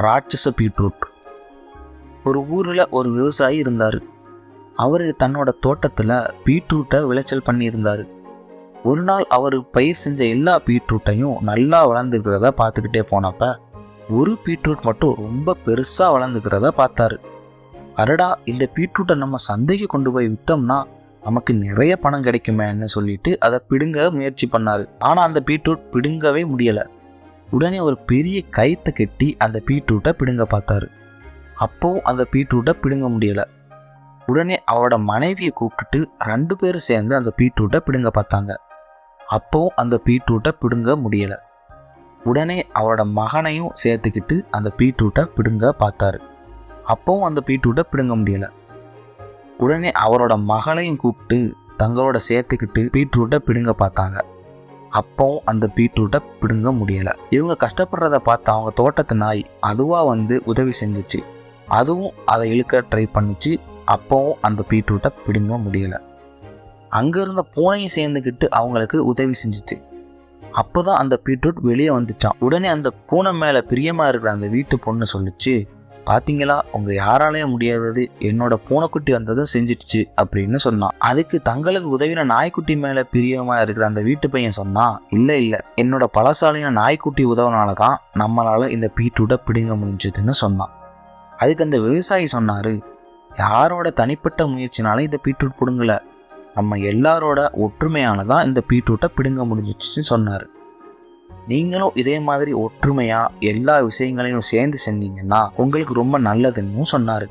ராட்சச பீட்ரூட். ஒரு ஊரில் ஒரு விவசாயி இருந்தார். அவர் தன்னோட தோட்டத்தில் பீட்ரூட்டை விளைச்சல் பண்ணியிருந்தார். ஒரு நாள் அவர் பயிர் செஞ்ச எல்லா பீட்ரூட்டையும் நல்லா வளர்ந்துக்கிறத பார்த்துக்கிட்டே போனப்ப ஒரு பீட்ரூட் மட்டும் ரொம்ப பெருசாக வளர்ந்துக்கிறத பார்த்தாரு. அடடா, இந்த பீட்ரூட்டை நம்ம சந்தைக்கு கொண்டு போய் விற்றோம்னா நமக்கு நிறைய பணம் கிடைக்குமேன்னு சொல்லிட்டு அதை பிடுங்க முயற்சி பண்ணார். ஆனால் அந்த பீட்ரூட் பிடுங்கவே முடியலை. உடனே ஒரு பெரிய கயித்தை கட்டி அந்த பீட்ரூட்டை பிடுங்க பார்த்தாரு. அப்போவும் அந்த பீட்ரூட்டை பிடுங்க முடியலை. உடனே அவரோட மனைவியை கூப்பிட்டுட்டு 2 பேரும் சேர்ந்து அந்த பீட்ரூட்டை பிடுங்க பார்த்தாங்க. அப்போவும் அந்த பீட்ரூட்டை பிடுங்க முடியலை. உடனே அவரோட மகனையும் சேர்த்துக்கிட்டு அந்த பீட்ரூட்டை பிடுங்க பார்த்தாரு. அப்போவும் அந்த பீட்ரூட்டை பிடுங்க முடியலை. உடனே அவரோட மகளையும் கூப்பிட்டு தங்களோட சேர்த்துக்கிட்டு பீட்ரூட்டை பிடுங்க பார்த்தாங்க. அப்போவும் அந்த பீட்ரூட்டை பிடுங்க முடியலை. இவங்க கஷ்டப்படுறத பார்த்து அவங்க தோட்டத்து நாய் அதுவாக வந்து உதவி செஞ்சிச்சு. அதுவும் அதை இழுக்க ட்ரை பண்ணிச்சு. அப்போவும் அந்த பீட்ரூட்டை பிடுங்க முடியலை. அங்கே இருந்த பூனையும் சேர்ந்துக்கிட்டு அவங்களுக்கு உதவி செஞ்சிச்சு. அப்போ தான் அந்த பீட்ரூட் வெளியே வந்துச்சான். உடனே அந்த பூனை மேலே பிரியமாக இருக்கிற அந்த வீட்டு பொண்ணு சொல்லிச்சு, பார்த்தீங்களா, உங்கள் யாராலையும் முடியாதது என்னோட பூனைக்குட்டி வந்ததும் செஞ்சிடுச்சு அப்படின்னு சொன்னான். அதுக்கு தங்களுக்கு உதவின நாய்க்குட்டி மேலே பிரியமாக இருக்கிற அந்த வீட்டு பையன் சொன்னான், இல்லை என்னோட பழசாலையான நாய்க்குட்டி உதவினால தான் நம்மளால் இந்த பீட்ரூட்டை பிடுங்க முடிஞ்சதுன்னு சொன்னான். அதுக்கு அந்த விவசாயி சொன்னார், யாரோட தனிப்பட்ட முயற்சினாலும் இந்த பீட்ரூட் பிடுங்கலை, நம்ம எல்லாரோட ஒற்றுமையால தான் இந்த பீட்ரூட்டை பிடுங்க முடிஞ்சிச்சுன்னு சொன்னார். நீங்களும் இதே மாதிரி ஒற்றுமையாக எல்லா விஷயங்களையும் சேர்ந்து செஞ்சீங்கன்னா உங்களுக்கு ரொம்ப நல்லதுன்னு சொன்னார்.